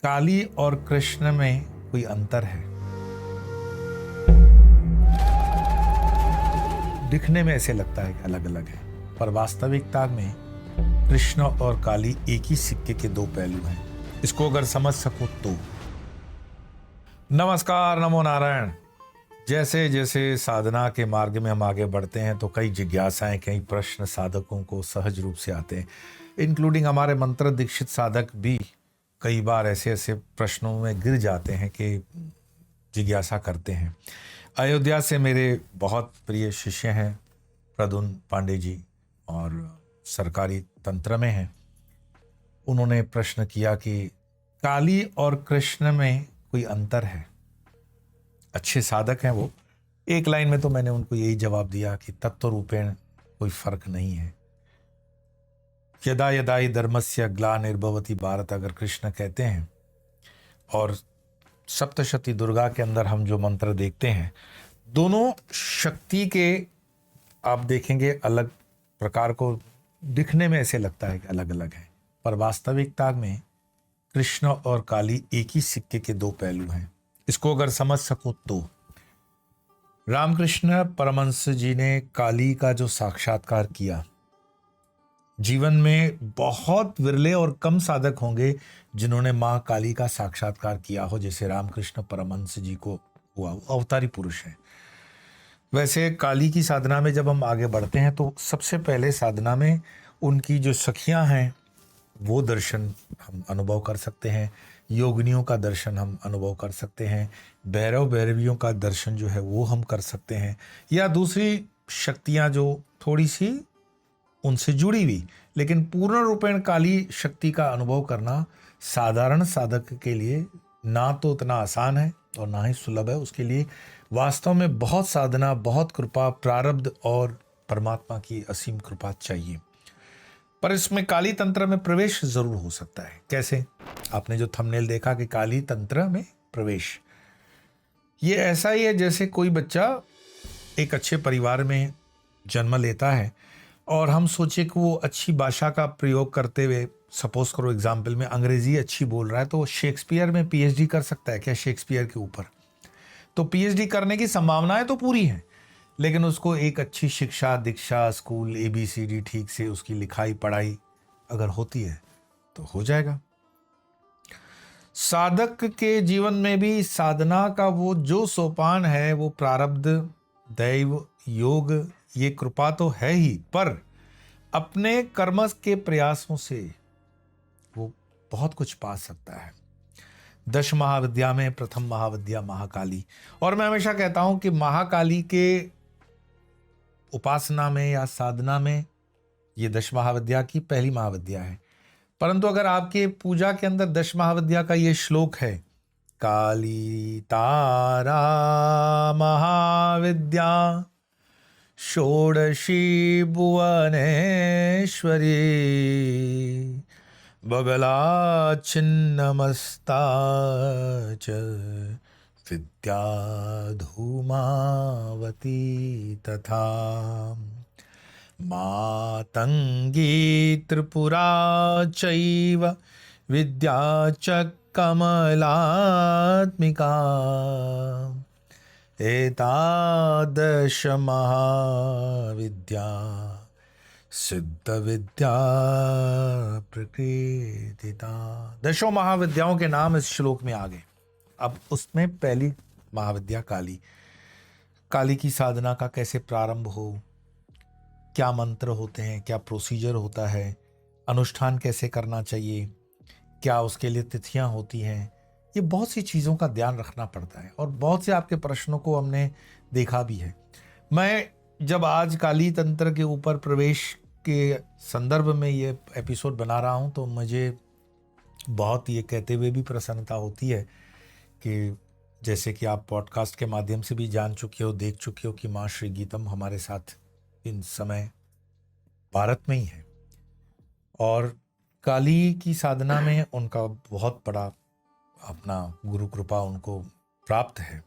काली और कृष्ण में कोई अंतर है। दिखने में ऐसे लगता है कि अलग अलग है, पर वास्तविकता में कृष्ण और काली एक ही सिक्के के दो पहलू हैं। इसको अगर समझ सको तो। नमस्कार, नमो नारायण। जैसे जैसे साधना के मार्ग में हम आगे बढ़ते हैं तो कई जिज्ञासाएं, कई प्रश्न साधकों को सहज रूप से आते हैं, इंक्लूडिंग हमारे मंत्र दीक्षित साधक भी कई बार ऐसे ऐसे प्रश्नों में गिर जाते हैं कि जिज्ञासा करते हैं। अयोध्या से मेरे बहुत प्रिय शिष्य हैं प्रदुन पांडे जी, और सरकारी तंत्र में हैं। उन्होंने प्रश्न किया कि काली और कृष्ण में कोई अंतर है। अच्छे साधक हैं वो। एक लाइन में तो मैंने उनको यही जवाब दिया कि तत्व रूपेण कोई फर्क नहीं है। यदा यदा ही धर्मस्य ग्लानिर्भवति भारत, अगर कृष्ण कहते हैं, और सप्तशती दुर्गा के अंदर हम जो मंत्र देखते हैं, दोनों शक्ति के आप देखेंगे अलग प्रकार को। दिखने में ऐसे लगता है कि अलग अलग है, पर वास्तविकता में कृष्ण और काली एक ही सिक्के के दो पहलू हैं। इसको अगर समझ सको तो। रामकृष्ण परमहंस जी ने काली का जो साक्षात्कार किया, जीवन में बहुत विरले और कम साधक होंगे जिन्होंने मां काली का साक्षात्कार किया हो, जैसे रामकृष्ण परमहंस जी को हुआ। वो अवतारी पुरुष है। वैसे काली की साधना में जब हम आगे बढ़ते हैं तो सबसे पहले साधना में उनकी जो सखियां हैं वो दर्शन हम अनुभव कर सकते हैं। योगिनियों का दर्शन हम अनुभव कर सकते हैं। भैरव भैरवियों का दर्शन जो है वो हम कर सकते हैं, या दूसरी शक्तियां जो थोड़ी सी उनसे जुड़ी हुई, लेकिन पूर्ण रूपेण काली शक्ति का अनुभव करना साधारण साधक के लिए ना तो उतना आसान है और ना ही सुलभ है। उसके लिए वास्तव में बहुत साधना, बहुत कृपा, प्रारब्ध और परमात्मा की असीम कृपा चाहिए। पर इसमें काली तंत्र में प्रवेश जरूर हो सकता है। कैसे? आपने जो थंबनेल देखा कि काली तंत्र में प्रवेश, ये ऐसा ही है जैसे कोई बच्चा एक अच्छे परिवार में जन्म लेता है और हम सोचे कि वो अच्छी भाषा का प्रयोग करते हुए, सपोज करो एग्जाम्पल में अंग्रेजी अच्छी बोल रहा है, तो वो शेक्सपियर में पीएचडी कर सकता है क्या? शेक्सपियर के ऊपर तो पीएचडी करने की संभावनाएं तो पूरी हैं, लेकिन उसको एक अच्छी शिक्षा दीक्षा, स्कूल, ABCD ठीक से उसकी लिखाई पढ़ाई अगर होती है तो हो जाएगा। साधक के जीवन में भी साधना का वो जो सोपान है, वो प्रारब्ध, दैव, योग, ये कृपा तो है ही, पर अपने कर्म के प्रयासों से वो बहुत कुछ पा सकता है। 10 महाविद्या में प्रथम महाविद्या महाकाली, और मैं हमेशा कहता हूं कि महाकाली के उपासना में या साधना में ये 10 महाविद्या की पहली महाविद्या है। परंतु अगर आपके पूजा के अंदर 10 महाविद्या का ये श्लोक है, काली तारा महाविद्या षोडशी भुवनेश्वरी बगला छिन्नमस्ता च विद्या धूमावती तथा मातंगी त्रिपुरा चैव विद्या च कमलात्मिका एतादश महाविद्या सिद्ध विद्या प्रकृतिता। 10 महाविद्याओं के नाम इस श्लोक में आ गए। अब उसमें पहली महाविद्या काली। काली की साधना का कैसे प्रारंभ हो, क्या मंत्र होते हैं, क्या प्रोसीजर होता है, अनुष्ठान कैसे करना चाहिए, क्या उसके लिए तिथियां होती हैं, ये बहुत सी चीज़ों का ध्यान रखना पड़ता है। और बहुत से आपके प्रश्नों को हमने देखा भी है। मैं जब आज काली तंत्र के ऊपर प्रवेश के संदर्भ में ये एपिसोड बना रहा हूँ तो मुझे बहुत ये कहते हुए भी प्रसन्नता होती है कि जैसे कि आप पॉडकास्ट के माध्यम से भी जान चुके हो, देख चुके हो कि माँ श्री गीतम हमारे साथ इन समय भारत में ही है, और काली की साधना में उनका बहुत बड़ा अपना गुरु कृपा उनको प्राप्त है।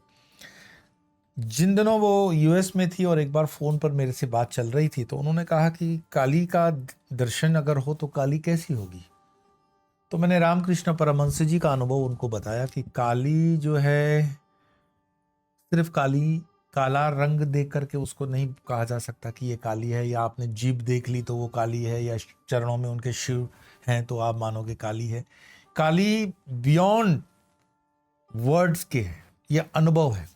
जिन दिनों वो यूएस में थी और एक बार फ़ोन पर मेरे से बात चल रही थी तो उन्होंने कहा कि काली का दर्शन अगर हो तो काली कैसी होगी? तो मैंने रामकृष्ण परमहंस जी का अनुभव उनको बताया कि काली जो है सिर्फ काली काला रंग देख करके उसको नहीं कहा जा सकता कि ये काली है, या आपने जीभ देख ली तो वो काली है, या चरणों में उनके शिव हैं तो आप मानोगे काली है। काली बियॉन्ड वर्ड्स के है, ये अनुभव है।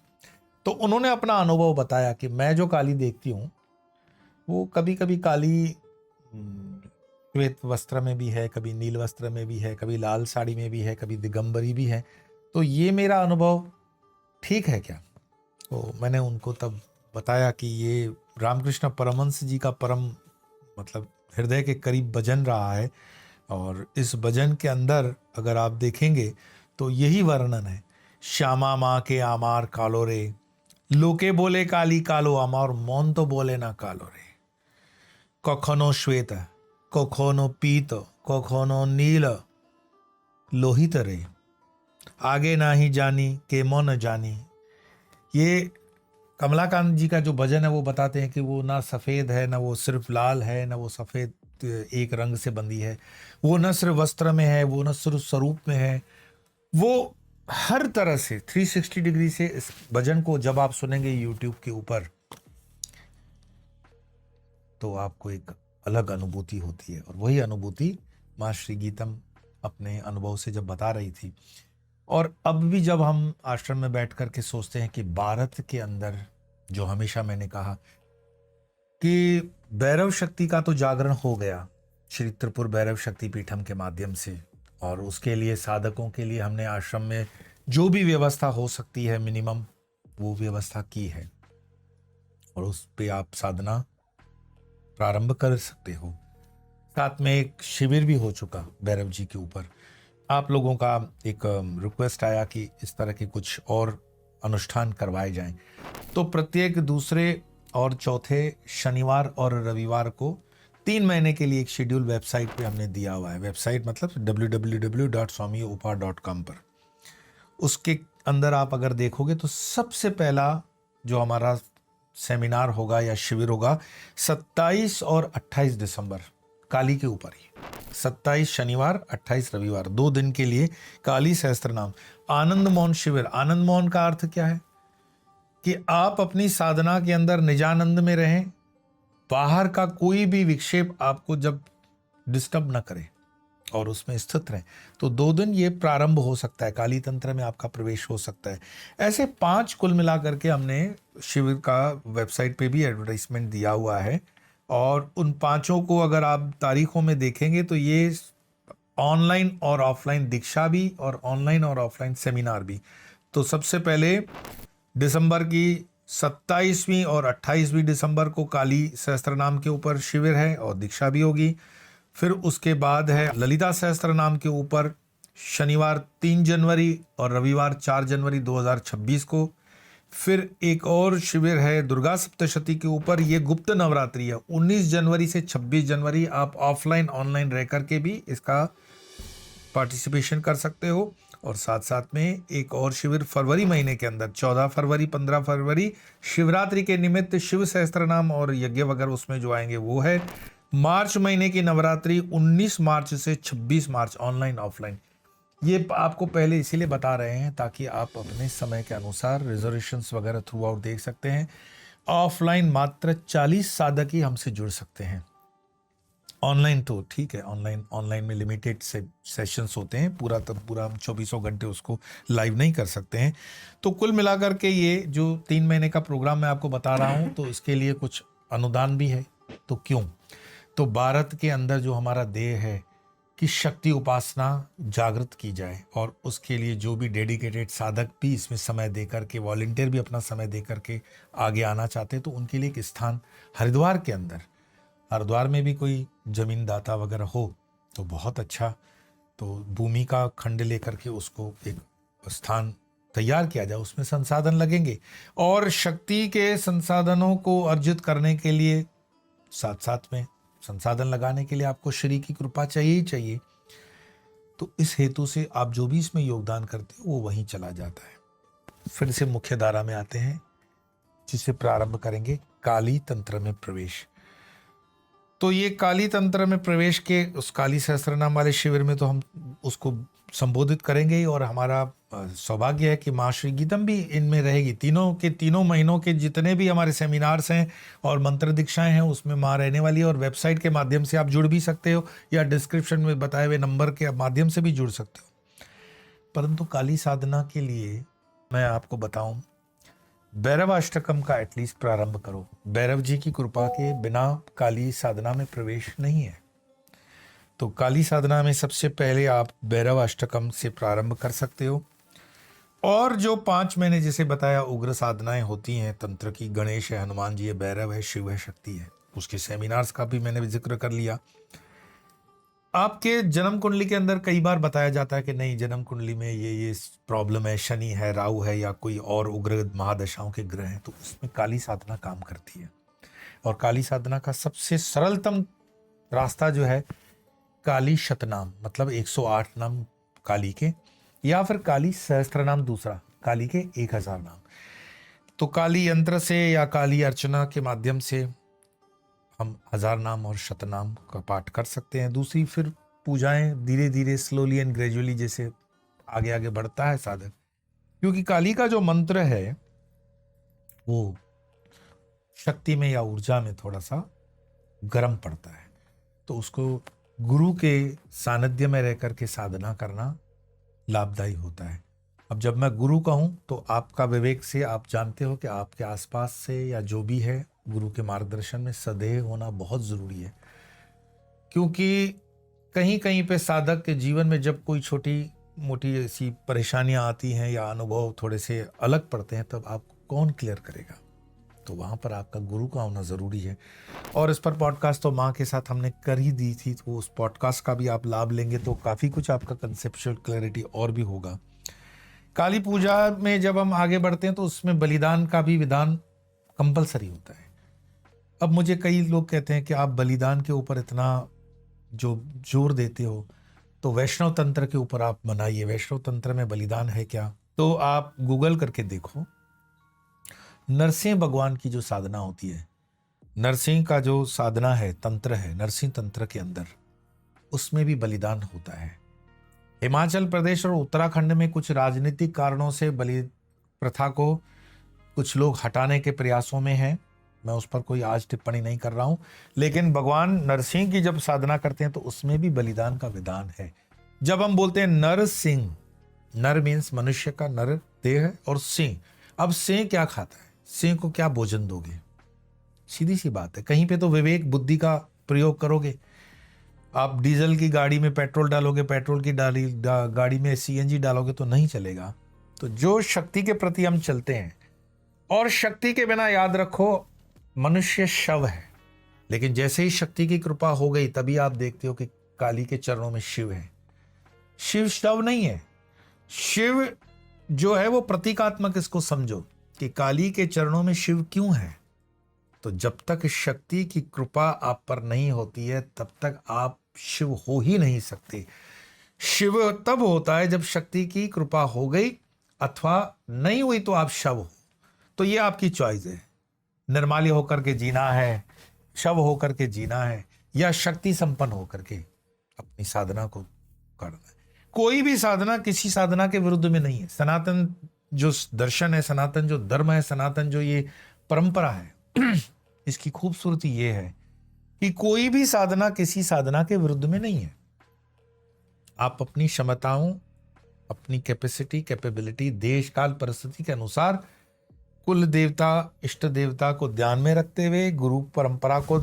तो उन्होंने अपना अनुभव बताया कि मैं जो काली देखती हूँ वो कभी कभी काली श्वेत वस्त्र में भी है, कभी नील वस्त्र में भी है, कभी लाल साड़ी में भी है, कभी दिगंबरी भी है। तो ये मेरा अनुभव ठीक है क्या? तो मैंने उनको तब बताया कि ये रामकृष्ण परमहंस जी का परम मतलब हृदय के करीब भजन रहा है, और इस भजन के अंदर अगर आप देखेंगे तो यही वर्णन है। श्यामा माँ के आमार कालो रे, लोके बोले काली कालो आमार, मौन तो बोले ना कालो रे। कखनो श्वेत कखनो पीत कखनो नील लोहित रे, आगे ना ही जानी के मन जानी। ये कमलाकांत जी का जो भजन है वो बताते हैं कि वो ना सफ़ेद है, ना वो सिर्फ लाल है, ना वो सफ़ेद एक रंग से बंधी है, वो न सिर्फ वस्त्र में है, वो न सिर्फ स्वरूप में है, वो हर तरह से 360 डिग्री से इस भजन को जब आप सुनेंगे यूट्यूब के ऊपर तो आपको एक अलग अनुभूति होती है। और वही अनुभूति माँ श्री गीतम अपने अनुभव से जब बता रही थी। और अब भी जब हम आश्रम में बैठ कर के सोचते हैं कि भारत के अंदर, जो हमेशा मैंने कहा कि भैरव शक्ति का तो जागरण हो गया श्री त्रिपुर भैरव शक्ति पीठम के माध्यम से, और उसके लिए साधकों के लिए हमने आश्रम में जो भी व्यवस्था हो सकती है मिनिमम वो व्यवस्था की है, और उस पे आप साधना प्रारंभ कर सकते हो। साथ में एक शिविर भी हो चुका भैरव जी के ऊपर। आप लोगों का एक रिक्वेस्ट आया कि इस तरह के कुछ और अनुष्ठान करवाए जाएं, तो प्रत्येक दूसरे और चौथे शनिवार और रविवार को 3 महीने के लिए एक शेड्यूल वेबसाइट पे हमने दिया हुआ है। वेबसाइट मतलब www.swamiyupa.com पर। उसके अंदर आप अगर देखोगे तो सबसे पहला जो हमारा सेमिनार होगा या शिविर होगा 27 और 28 दिसंबर, काली के ऊपर ही। 27 शनिवार, 28 रविवार, 2 दिन के लिए काली सहस्त्र नाम आनंद मौन शिविर। आनंद मौन का अर्थ क्या है कि आप अपनी साधना के अंदर निजानंद में रहें, बाहर का कोई भी विक्षेप आपको जब डिस्टर्ब ना करे और उसमें स्थित रहें। तो 2 दिन ये प्रारंभ हो सकता है, काली तंत्र में आपका प्रवेश हो सकता है। ऐसे 5 कुल मिला करके हमने शिविर का वेबसाइट पे भी एडवर्टाइजमेंट दिया हुआ है, और उन 5 को अगर आप तारीखों में देखेंगे तो ये ऑनलाइन और ऑफलाइन दीक्षा भी और ऑनलाइन और ऑफलाइन सेमिनार भी। तो सबसे पहले दिसंबर की 27वीं और 28वीं दिसंबर को काली सहस्त्र नाम के ऊपर शिविर है और दीक्षा भी होगी। फिर उसके बाद है ललिता सहस्त्र नाम के ऊपर शनिवार 3 जनवरी और रविवार 4 जनवरी 2026 को। फिर एक और शिविर है दुर्गा सप्तशती के ऊपर, ये गुप्त नवरात्रि है। 19 जनवरी से 26 जनवरी आप ऑफलाइन ऑनलाइन रह करके भी इसका पार्टिसिपेशन कर सकते हो। और साथ साथ में एक और शिविर फरवरी महीने के अंदर 14 फरवरी 15 फरवरी शिवरात्रि के निमित्त शिव सहस्त्र नाम और यज्ञ वगैरह उसमें जो आएंगे वो है। मार्च महीने की नवरात्रि 19 मार्च से 26 मार्च ऑनलाइन ऑफलाइन। ये आपको पहले इसीलिए बता रहे हैं ताकि आप अपने समय के अनुसार रिजर्वेशंस वगैरह थ्रू आउट देख सकते हैं। ऑफलाइन मात्र 40 साधक ही हमसे जुड़ सकते हैं। ऑनलाइन तो ठीक है, ऑनलाइन में लिमिटेड से सेशंस होते हैं, पूरा हम 24 घंटे उसको लाइव नहीं कर सकते हैं। तो कुल मिलाकर के ये जो 3 महीने का प्रोग्राम मैं आपको बता रहा हूँ, तो इसके लिए कुछ अनुदान भी है। तो क्यों? तो भारत के अंदर जो हमारा ध्येय है कि शक्ति उपासना जागृत की जाए, और उसके लिए जो भी डेडिकेटेड साधक भी इसमें समय दे करके, वॉलंटियर भी अपना समय दे करके आगे आना चाहते हैं, तो उनके लिए एक स्थान हरिद्वार के अंदर, हरिद्वार में भी कोई जमीन दाता वगैरह हो तो बहुत अच्छा। तो भूमि का खंड लेकर के उसको एक स्थान तैयार किया जाए, उसमें संसाधन लगेंगे, और शक्ति के संसाधनों को अर्जित करने के लिए साथ साथ में संसाधन लगाने के लिए आपको श्री की कृपा चाहिए ही चाहिए। तो इस हेतु से आप जो भी इसमें योगदान करते हो वो वहीं चला जाता है। फिर से मुख्य धारा में आते हैं, जिसे प्रारंभ करेंगे काली तंत्र में प्रवेश। तो ये काली तंत्र में प्रवेश के उस काली सहस्त्रनाम वाले शिविर में तो हम उसको संबोधित करेंगे ही, और हमारा सौभाग्य है कि माँ श्री गीतम भी इनमें रहेगी। तीनों के तीनों महीनों के जितने भी हमारे सेमिनार्स हैं और मंत्र दीक्षाएं हैं उसमें माँ रहने वाली है, और वेबसाइट के माध्यम से आप जुड़ भी सकते हो या डिस्क्रिप्शन में बताए हुए नंबर के माध्यम से भी जुड़ सकते हो। परंतु काली साधना के लिए मैं आपको बताऊं, भैरव अष्टकम का एटलीस्ट प्रारंभ करो। भैरव जी की कृपा के बिना काली साधना में प्रवेश नहीं है। तो काली साधना में सबसे पहले आप भैरव अष्टकम से प्रारंभ कर सकते हो, और जो 5 महीने जैसे बताया उग्र साधनाएं होती हैं तंत्र की, गणेश है, हनुमान जी है, भैरव है, शिव है, शक्ति है, उसके सेमिनार्स का भी मैंने जिक्र कर लिया। आपके जन्म कुंडली के अंदर कई बार बताया जाता है कि नहीं, जन्म कुंडली में ये प्रॉब्लम है, शनि है, राहु है, या कोई और उग्र महादशाओं के ग्रह हैं, तो उसमें काली साधना काम करती है। और काली साधना का सबसे सरलतम रास्ता जो है काली शतनाम, मतलब 108 नाम काली के, या फिर काली सहस्त्र नाम दूसरा, काली के 1000 नाम। तो काली यंत्र से या काली अर्चना के माध्यम से हम 1000 नाम और शतनाम का पाठ कर सकते हैं। दूसरी फिर पूजाएं धीरे धीरे स्लोली एंड ग्रेजुअली जैसे आगे आगे बढ़ता है साधक, क्योंकि काली का जो मंत्र है वो शक्ति में या ऊर्जा में थोड़ा सा गर्म पड़ता है, तो उसको गुरु के सानिध्य में रह करके साधना करना लाभदायी होता है। अब जब मैं गुरु कहूं तो आपका विवेक से आप जानते हो कि आपके आसपास से या जो भी है गुरु के मार्गदर्शन में सदैव होना बहुत जरूरी है, क्योंकि कहीं कहीं पे साधक के जीवन में जब कोई छोटी मोटी ऐसी परेशानियां आती हैं या अनुभव थोड़े से अलग पड़ते हैं, तब आपको कौन क्लियर करेगा? तो वहां पर आपका गुरु का होना जरूरी है। और इस पर पॉडकास्ट तो माँ के साथ हमने कर ही दी थी, तो उस पॉडकास्ट का भी आप लाभ लेंगे तो काफी कुछ आपका कंसेप्चुअल क्लैरिटी और भी होगा। काली पूजा में जब हम आगे बढ़ते हैं तो उसमें बलिदान का भी विधान कंपलसरी होता है। अब मुझे कई लोग कहते हैं कि आप बलिदान के ऊपर इतना जो जोर देते हो, तो वैष्णव तंत्र के ऊपर आप मनाइए, वैष्णव तंत्र में बलिदान है क्या? तो आप गूगल करके देखो, नरसिंह भगवान की जो साधना होती है, नरसिंह का जो साधना है, तंत्र है, नरसिंह तंत्र के अंदर उसमें भी बलिदान होता है। हिमाचल प्रदेश और उत्तराखंड में कुछ राजनीतिक कारणों से बलि प्रथा को कुछ लोग हटाने के प्रयासों में हैं, मैं उस पर कोई आज टिप्पणी नहीं कर रहा हूं, लेकिन भगवान नरसिंह की जब साधना करते हैं तो उसमें भी बलिदान का विधान है। जब हम बोलते हैं नरसिंह, नर मीन्स मनुष्य का, नर देह है, और सिंह, अब सिंह क्या खाता है? सिंह को क्या भोजन दोगे? सीधी सी बात है, कहीं पे तो विवेक बुद्धि का प्रयोग करोगे। आप डीजल की गाड़ी में पेट्रोल डालोगे, पेट्रोल की गाड़ी में सीएनजी डालोगे तो नहीं चलेगा। तो जो शक्ति के प्रति हम चलते हैं, और शक्ति के बिना याद रखो मनुष्य शव है, लेकिन जैसे ही शक्ति की कृपा हो गई तभी आप देखते हो कि काली के चरणों में शिव है। शिव शव नहीं है, शिव जो है वो प्रतीकात्मक, इसको समझो कि काली के चरणों में शिव क्यों है। तो जब तक शक्ति की कृपा आप पर नहीं होती है तब तक आप शिव हो ही नहीं सकते। शिव तब होता है जब शक्ति की कृपा हो गई, अथवा नहीं हुई तो आप शव हो। तो ये आपकी चॉइस है, निर्माल्य होकर के जीना है, शव होकर के जीना है, या शक्ति संपन्न होकर के अपनी साधना को करना है। कोई भी साधना किसी साधना के विरुद्ध में नहीं है। सनातन जो दर्शन है, सनातन जो धर्म है, सनातन जो ये परंपरा है, इसकी खूबसूरती ये है कि कोई भी साधना किसी साधना के विरुद्ध में नहीं है। आप अपनी क्षमताओं, अपनी कैपेसिटी, कैपेबिलिटी, देश काल परिस्थिति के अनुसार कुल देवता, इष्ट देवता को ध्यान में रखते हुए गुरु परंपरा को,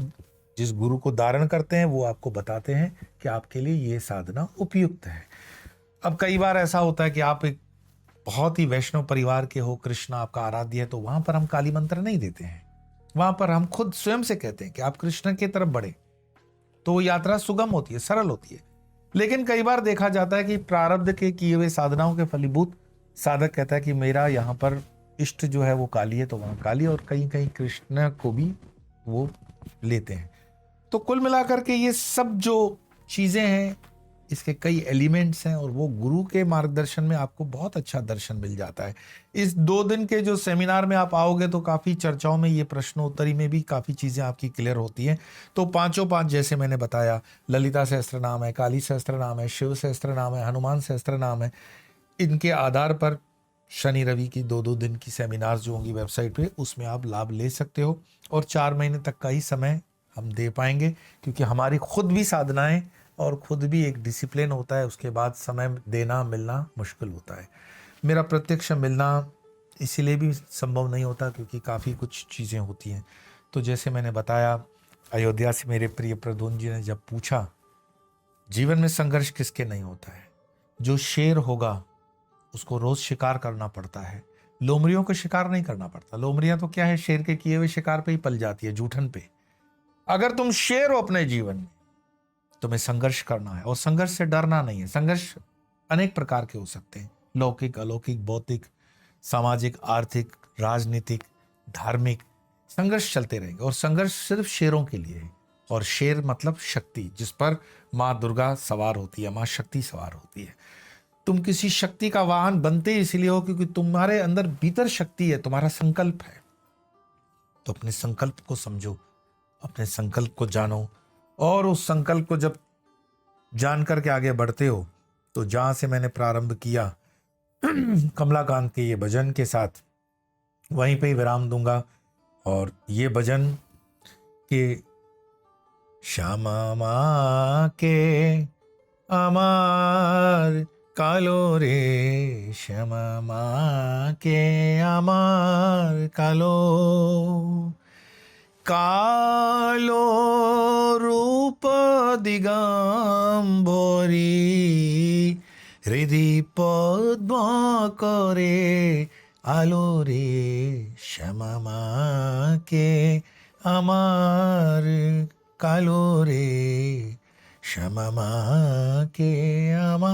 जिस गुरु को धारण करते हैं वो आपको बताते हैं कि आपके लिए ये साधना उपयुक्त है। अब कई बार ऐसा होता है कि आप एक बहुत ही वैष्णव परिवार के हो, कृष्ण आपका आराध्य है, तो वहां पर हम काली मंत्र नहीं देते हैं। वहां पर हम खुद स्वयं से कहते हैं कि आप कृष्ण की तरफ बढ़े, तो वो यात्रा सुगम होती है, सरल होती है। लेकिन कई बार देखा जाता है कि प्रारब्ध के किए हुए साधनाओं के फलीभूत साधक कहता है कि मेरा यहाँ पर इष्ट जो है वो काली है, तो वहां काली, और कहीं कहीं कृष्ण को भी वो लेते हैं। तो कुल मिलाकर के ये सब जो चीजें हैं इसके कई एलिमेंट्स हैं और वो गुरु के मार्गदर्शन में आपको बहुत अच्छा दर्शन मिल जाता है। इस 2 दिन के जो सेमिनार में आप आओगे तो काफ़ी चर्चाओं में, ये प्रश्नोत्तरी में भी काफ़ी चीज़ें आपकी क्लियर होती हैं। तो पांचों पांच जैसे मैंने बताया, ललिता सहस्त्र नाम है, काली सहस्त्र नाम है, शिव सहस्त्र नाम है, हनुमान सहस्त्र नाम है। इनके आधार पर शनि रवि की 2-2 दिन की सेमिनार जो होंगी वेबसाइट पे, उसमें आप लाभ ले सकते हो। और 4 महीने तक का ही समय हम दे पाएंगे, क्योंकि हमारी खुद भी साधनाएं और खुद भी एक डिसिप्लिन होता है, उसके बाद समय देना मिलना मुश्किल होता है। मेरा प्रत्यक्ष मिलना इसीलिए भी संभव नहीं होता क्योंकि काफ़ी कुछ चीज़ें होती हैं। तो जैसे मैंने बताया, अयोध्या से मेरे प्रिय प्रद्युम्न जी ने जब पूछा, जीवन में संघर्ष किसके नहीं होता है? जो शेर होगा उसको रोज शिकार करना पड़ता है, लोमड़ियों को शिकार नहीं करना पड़ता। लोमड़ियां तो क्या है, शेर के किए हुए शिकार पे ही पल जाती है, जूठन पे। अगर तुम शेर हो अपने जीवन में, तुम्हें संघर्ष करना है और संघर्ष से डरना नहीं है। संघर्ष अनेक प्रकार के हो सकते हैं, लौकिक, अलौकिक, भौतिक, सामाजिक, आर्थिक, राजनीतिक, धार्मिक। संघर्ष चलते रहेंगे और संघर्ष सिर्फ शेरों के लिए है। और शेर मतलब शक्ति, जिस पर माँ दुर्गा सवार होती है, माँ शक्ति सवार होती है। तुम किसी शक्ति का वाहन बनते इसलिए हो क्योंकि तुम्हारे अंदर भीतर शक्ति है, तुम्हारा संकल्प है। तो अपने संकल्प को समझो, अपने संकल्प को जानो, और उस संकल्प को जब जान करके आगे बढ़ते हो तो जहां से मैंने प्रारंभ किया कमलाकांत के ये भजन के साथ, वहीं पे ही विराम दूंगा। और ये भजन के श्यामा माँ के আমার কালো রে, শ্যামা মাকে আমার কালো, কালো রূপ দিগম্বরী, হৃদি পদ্ম করে আলো রে, শ্যামা মাকে আমার কালো রে, श्यामा माँ के आमा।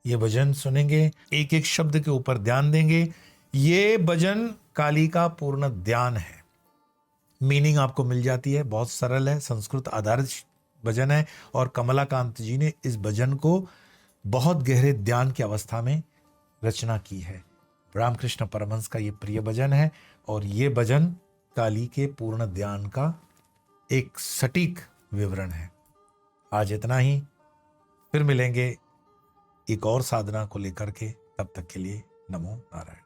ये भजन सुनेंगे, एक एक शब्द के ऊपर ध्यान देंगे। ये भजन काली का पूर्ण ध्यान है, मीनिंग आपको मिल जाती है, बहुत सरल है, संस्कृत आधारित भजन है। और कमलाकांत जी ने इस भजन को बहुत गहरे ध्यान की अवस्था में रचना की है। रामकृष्ण परमहंस का ये प्रिय भजन है और ये भजन काली के पूर्ण ध्यान का एक सटीक विवरण है। आज इतना ही, फिर मिलेंगे एक और साधना को लेकर के। तब तक के लिए नमो नारायण।